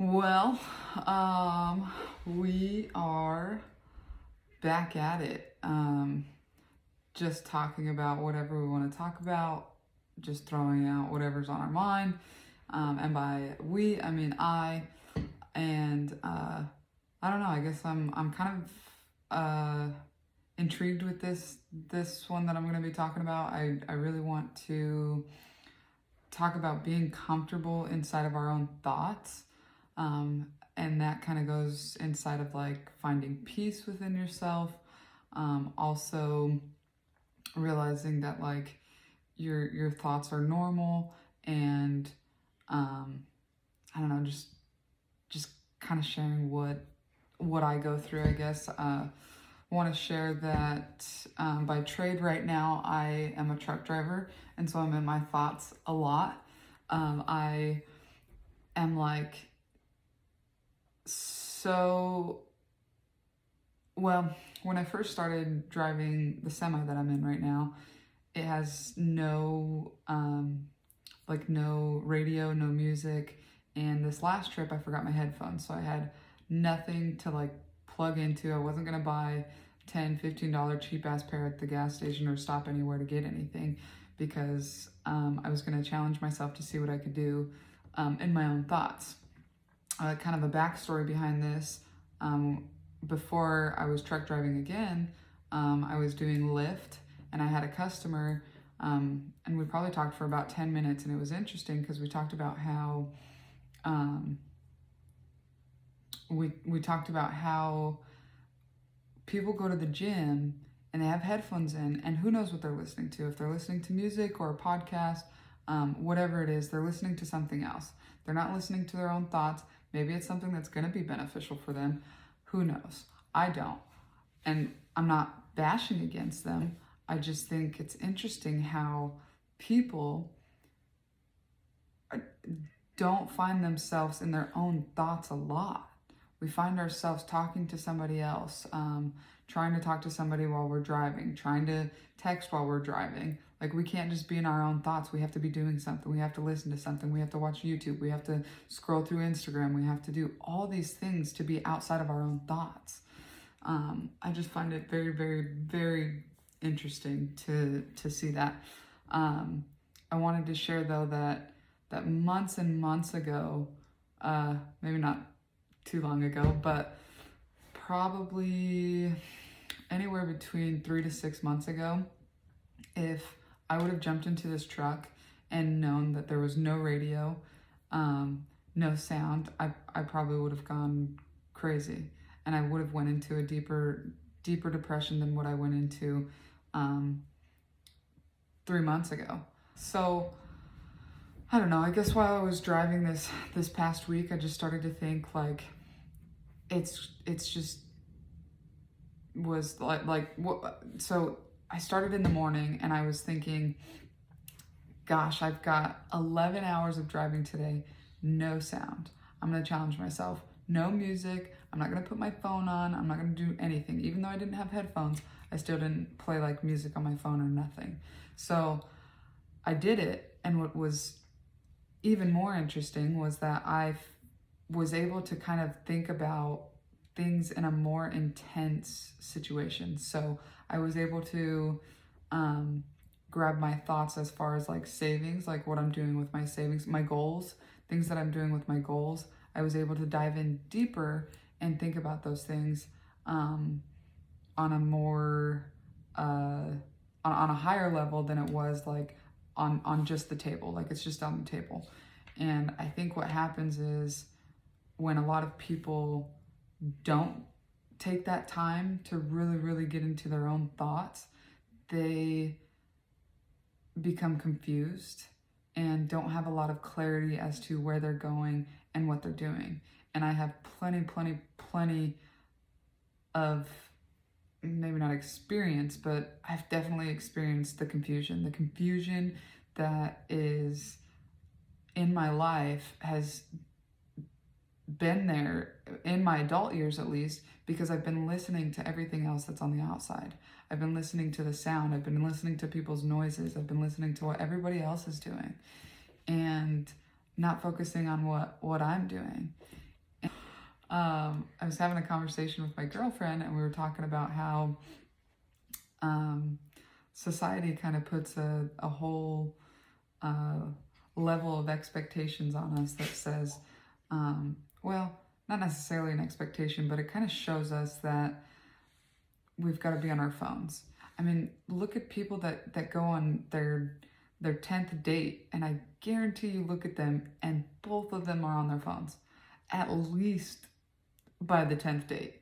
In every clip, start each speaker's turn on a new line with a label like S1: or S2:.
S1: Well, we are back at it. Just talking about whatever we want to talk about, just throwing out whatever's on our mind. And by we, I mean I. And I don't know. I guess I'm kind of intrigued with this one that I'm going to be talking about. I really want to talk about being comfortable inside of our own thoughts. And that kind of goes inside of like finding peace within yourself. Also realizing that like your thoughts are normal, and I don't know, just kind of sharing what I go through, I guess. Want to share that by trade right now I am a truck driver, and so I'm in my thoughts a lot. I am like so well, when I first started driving the semi that I'm in right now, it has no no radio, no music. And this last trip I forgot my headphones, so I had nothing to like plug into. I wasn't gonna buy $10-15 cheap ass pair at the gas station or stop anywhere to get anything, because I was gonna challenge myself to see what I could do in my own thoughts. Kind of a backstory behind this. Before I was truck driving again, I was doing Lyft, and I had a customer, and we probably talked for about 10 minutes, and it was interesting because we talked about how we talked about how people go to the gym and they have headphones in, and who knows what they're listening to. If they're listening to music or a podcast, whatever it is, they're listening to something else. They're not listening to their own thoughts. Maybe it's something that's going to be beneficial for them. Who knows? I don't. And I'm not bashing against them. I just think it's interesting how people don't find themselves in their own thoughts a lot. We find ourselves talking to somebody else, trying to talk to somebody while we're driving, trying to text while we're driving. Like, we can't just be in our own thoughts. We have to be doing something. We have to listen to something. We have to watch YouTube. We have to scroll through Instagram. We have to do all these things to be outside of our own thoughts. I just find it very, very, very interesting to see that. I wanted to share, though, that months and months ago, maybe not too long ago, but probably anywhere between 3 to 6 months ago, if I would have jumped into this truck and known that there was no radio, no sound, I probably would have gone crazy, and I would have went into a deeper depression than what I went into 3 months ago. So I don't know, I guess while I was driving this past week, I just started to think like it's just was like what. So I started in the morning and I was thinking, gosh, I've got 11 hours of driving today, no sound. I'm gonna challenge myself. No music. I'm not gonna put my phone on. I'm not gonna do anything. Even though I didn't have headphones, I still didn't play like music on my phone or nothing. So I did it, and what was even more interesting was that I was able to kind of think about things in a more intense situation. So I was able to grab my thoughts as far as like savings, like what I'm doing with my savings, my goals, things that I'm doing with my goals. I was able to dive in deeper and think about those things on a more on a higher level than it was like on just the table, like it's just on the table. And I think what happens is when a lot of people don't take that time to really, really get into their own thoughts, they become confused and don't have a lot of clarity as to where they're going and what they're doing. And I have plenty of, maybe not experience, but I've definitely experienced the confusion that is in my life has been there in my adult years, at least, because I've been listening to everything else that's on the outside. I've been listening to the sound. I've been listening to people's noises. I've been listening to what everybody else is doing and not focusing on what I'm doing. I was having a conversation with my girlfriend, and we were talking about how society kind of puts a whole level of expectations on us that says, well, not necessarily an expectation, but it kind of shows us that we've got to be on our phones. I mean, look at people that go on their 10th date, and I guarantee you look at them and both of them are on their phones, at least by the 10th date.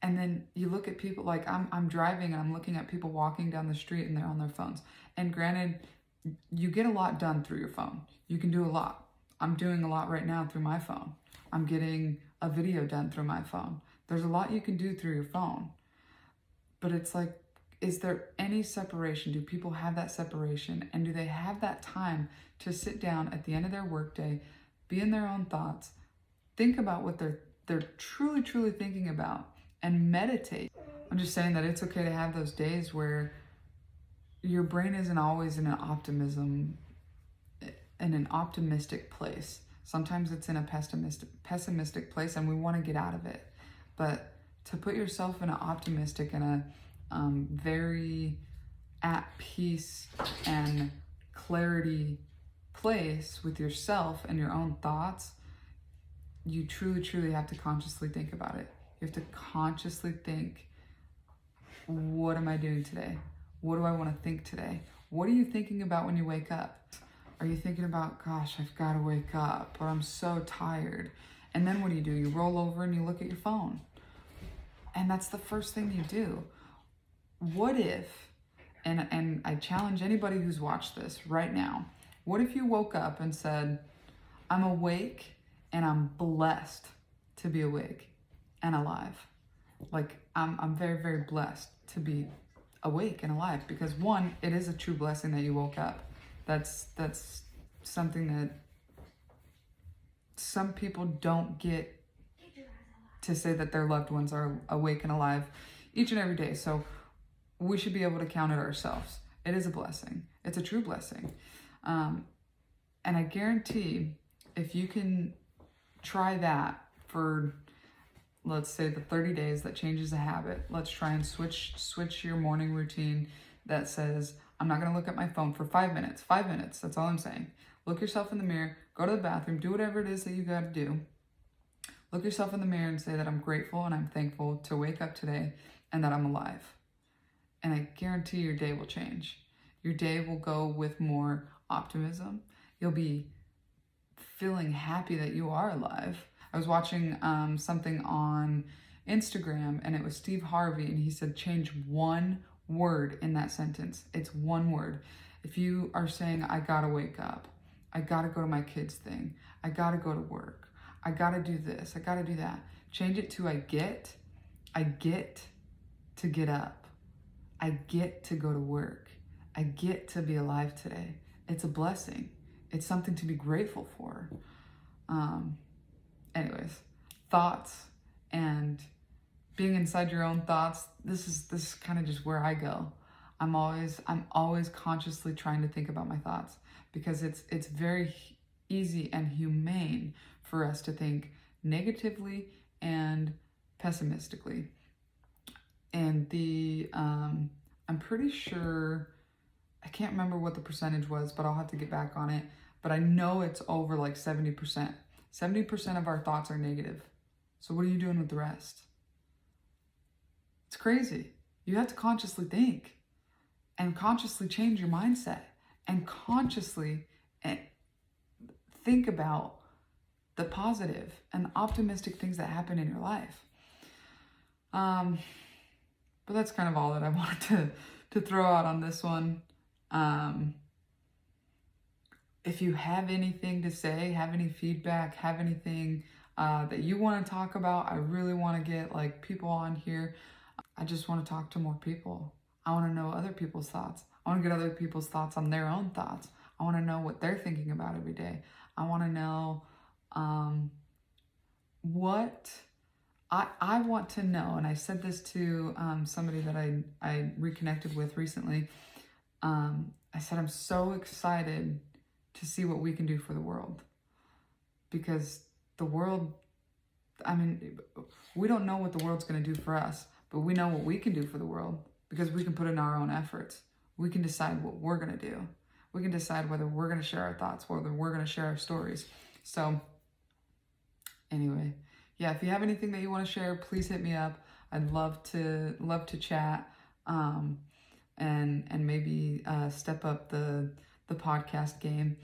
S1: And then you look at people, like I'm driving and I'm looking at people walking down the street and they're on their phones. And granted, you get a lot done through your phone. You can do a lot. I'm doing a lot right now through my phone. I'm getting a video done through my phone. There's a lot you can do through your phone. But it's like, is there any separation? Do people have that separation? And do they have that time to sit down at the end of their workday, be in their own thoughts, think about what they're truly, truly thinking about, and meditate? I'm just saying that it's okay to have those days where your brain isn't always in an optimistic place. Sometimes it's in a pessimistic place, and we want to get out of it. But to put yourself in an optimistic and a very at peace and clarity place with yourself and your own thoughts, you truly, truly have to consciously think about it. You have to consciously think, what am I doing today? What do I want to think today? What are you thinking about when you wake up? Are you thinking about, gosh, I've got to wake up, or I'm so tired? And then what do? You roll over and you look at your phone. And that's the first thing you do. What if, and I challenge anybody who's watched this right now, what if you woke up and said, I'm awake and I'm blessed to be awake and alive? Like, I'm very, very blessed to be awake and alive, because one, it is a true blessing that you woke up. That's something that some people don't get to say, that their loved ones are awake and alive each and every day. So we should be able to count it ourselves. It is a blessing. It's a true blessing. And I guarantee if you can try that for, let's say, the 30 days that changes a habit, let's try and switch your morning routine that says, I'm not going to look at my phone for 5 minutes. 5 minutes, that's all I'm saying. Look yourself in the mirror, go to the bathroom, do whatever it is that you got to do. Look yourself in the mirror and say that I'm grateful and I'm thankful to wake up today and that I'm alive. And I guarantee your day will change. Your day will go with more optimism. You'll be feeling happy that you are alive. I was watching something on Instagram, and it was Steve Harvey, and he said, change one word in that sentence. It's one word. If you are saying, I gotta wake up, I gotta go to my kids' thing, I gotta go to work, I gotta do this, I gotta do that, change it to I get to get up. I get to go to work. I get to be alive today. It's a blessing. It's something to be grateful for. Anyways, thoughts and being inside your own thoughts. This is kind of just where I go. I'm always consciously trying to think about my thoughts, because it's very easy and humane for us to think negatively and pessimistically. And I'm pretty sure, I can't remember what the percentage was, but I'll have to get back on it. But I know it's over like 70%. 70% of our thoughts are negative. So what are you doing with the rest? It's crazy. You have to consciously think and consciously change your mindset and consciously think about the positive and optimistic things that happen in your life. But that's kind of all that I wanted to throw out on this one. If you have anything to say, have any feedback, have anything that you want to talk about, I really want to get like people on here. I just want to talk to more people. I want to know other people's thoughts. I want to get other people's thoughts on their own thoughts. I want to know what they're thinking about every day. I want to know what I want to know, and I said this to somebody that I reconnected with recently. I said, I'm so excited to see what we can do for the world, because the world I mean, we don't know what the world's going to do for us, but we know what we can do for the world because we can put in our own efforts. We can decide what we're going to do. We can decide whether we're going to share our thoughts, whether we're going to share our stories. So anyway, yeah, if you have anything that you want to share, please hit me up. I'd love to chat, and maybe step up the podcast game.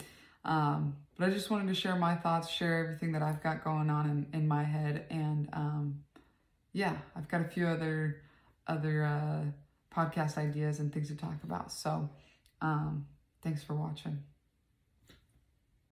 S1: But I just wanted to share my thoughts, share everything that I've got going on in my head, and yeah, I've got a few other podcast ideas and things to talk about. So thanks for watching.